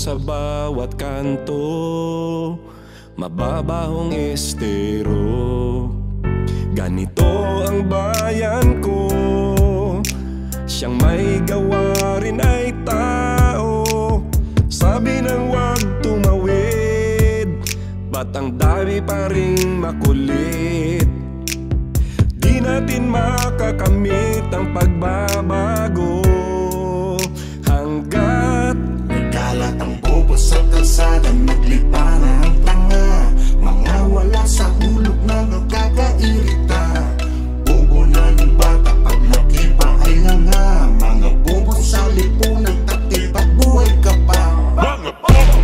sa bawat kanto, mababahong estero. Ganito ang bayan ko, siyang may gawa rin ay tao. Sabi ng wag tumawid, ba't ang dami pa ring makulit? Di natin makakamit ang pagbabago hanggat nagkalat ang bobo sa kalsada, naglipa na ang tanga, mga wala sa hulog na nagkakairita. Bobo na ng bata, paglaki pa ay nga, mga bobo sa lipunan, takti pag buhay ka pa. Mga bobo,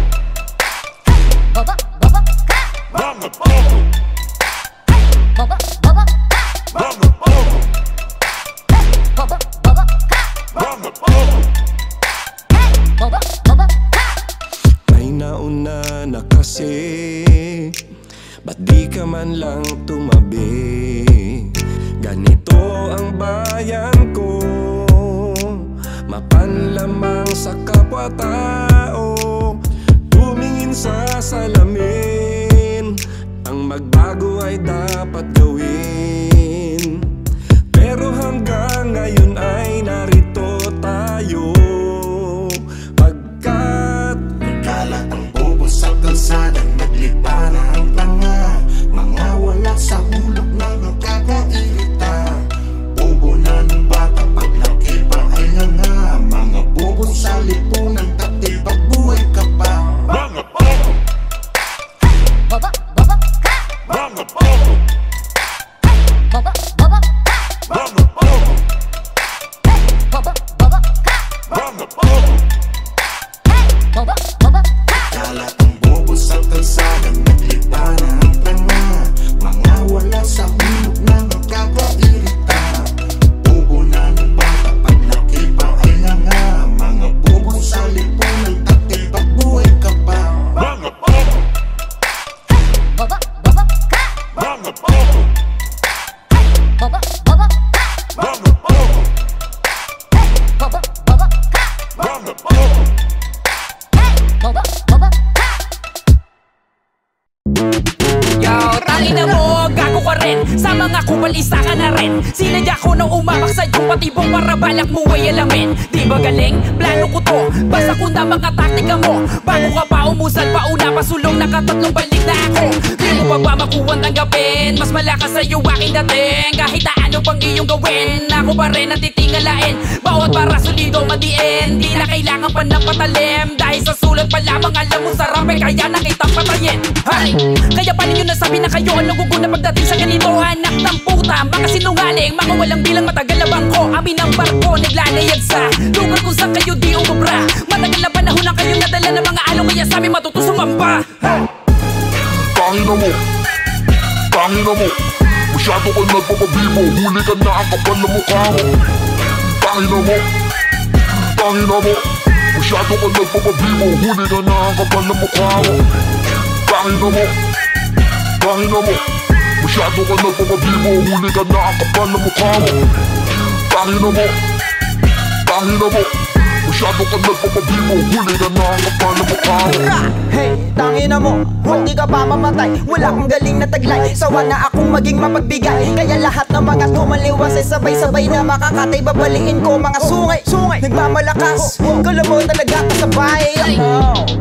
bobo, bobo ka. mga bobo, bobo, bobo ka. mga bobo, bobo, bobo ka. mga bobo, bobo, bobo ka. may nauna na kasi, ba't di ka man lang tumabi? Ganito ang bayan ko, mapanlamang sa kapwa-tao. Tumingin sa salamin, ang magbago ay dapat gawin. Pero hanggang ngayon ay narito tayo, pagkat nagkalat ang bobo sa kalsada, naglipa na ang tanga, mga wala sa hulog na nagkakairita. Bobo na ng bata, paglaki pa ay nga, mga bobo sa lipunan, takti pag buhay ka pa. Mga bobo, Bobo, bobo ka. mga bobo, Bobo, bobo ka. mga bobo, Bobo, bobo ka. mga bobo. Bobo, bobo ka. Kalat ang bobo sa kalsada, naglipa na ang tanga, mga wala sa hulog na nagkakairita. Bobo na ng bata, paglaki pa ay nga, mga bobo sa lipunan, takti pag buhay ka pa. Mga bobo, Bobo, bobo ka. mga bobo, Bobo, bobo ka. mga bobo, Bobo, bobo ka. mga bobo. Bobo, bobo ka. Yo, tangina mo, gago ka rin. Sa mga kupal, isa ka na rin. Sinadya ko na umapak sa iyong patibong para balak mo ay alamin. Di ba galing? Plano ko to. Basta kung na mga taktika mo. Bago ka pa umusal, pauna pasulong, nakatatlong balik na ako. Di mo pa ba makuha tanggapin? Mas malakas sa'yo aking dating. Kahit na ano pang iyong gawin, ako pa rin ang titingalain. Bawat para solido madiin. Di na kailangan pa ng patalim. Dahil sa sulat pa lamang alam mo sarap eh, kaya na kitang patayin. Hay! Kaya pa ninyo nasabi na kayo ang naguguna pagdating sa ganito. Anak ng puta, baka sinungaling, mga walang bilang, matagal na bangko. Amin ang barko, naglalayag sa lugar kung saan kayo di umubra. Matagal na panahon na kayong nadala ng mga along, kaya sa amin matutusumang pa. Tangina mo, tangina mo, masyado ka nagpapabibo, huli ka na ang kapal na mukha mo. Tangina mo, tangina mo, masyado ka nagpapabibo, huli ka na ang kapal na mukha mo. Tangina mo, tangina mo, masyado ka nagpapabibo, huli ka na ang kapal na mukha mo. Tangina mo, tangina mo, masyado ka nagpapabibo, huli ka na ang kapal na mukha mo. Hey, tangina mo, hindi ka pa mamatay. Wala kang galing na taglay, sawa na akong maging mapagbigay. Kaya lahat ng mga tumaliwas ay sabay-sabay na makakatay. Babaliin ko mga sungay, nagmamalakas, kalabaw talaga kasabay.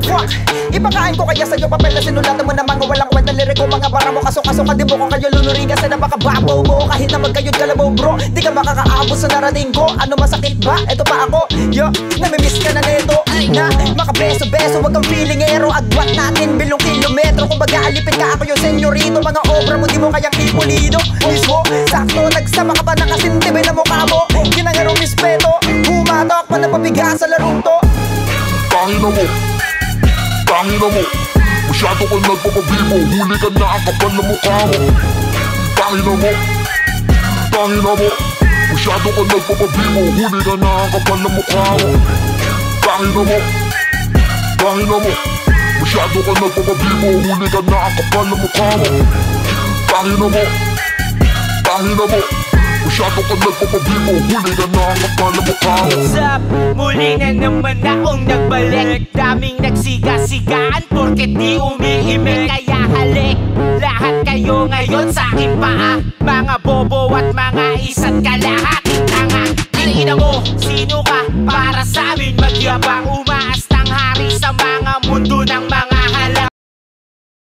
Fuck, ipakain ko kaya sa'yo papel na sinulatan mo na mga walang kwenta liriko. Mga bara mo kasong-kasong kadibo ko kayo lunurin kasi napakababaw mo. Kahit na magkayod kalabaw bro, di ka makakaabot sa narating ko. Ano masakit ba? Eto pa ako, yo, namimiss ka na neto. Na makabeso-beso, wag kang feelingero. Agwat natin bilong kilometro. Kung baga alipin ka ako yung senyorito. Mga obra mo di mo kayang ipulido. Mismo, sakto, nagsama ka pa nakasintibe na mukha mo. Ginangarong respeto, humatok pa na pabiga sa larong to. Tangina mo, tangina mo, masyado ka nagpapabibo, huli ka na ang kapal na mukha mo. Tangina mo, tangina mo, masyado ka nagpapabibo, huli ka na ang kapal na mukha mo. Tangina mo, tangina mo, masyado ka nagpapabibo, huli ka na ang kapal na mukha mo. Tangina mo, tangina mo, Masyado ka nagpapabibo, huli ka na ang kapal na mukha mo. What's up? Muli na naman akong nagbalik. Daming nagsiga-sigaan porket di umiimik. Kaya halik, lahat kayo ngayon sa aking paa. Mga bobo at mga isa't kalahating tanga. Ina mo, sino ka para sa amin magyabang?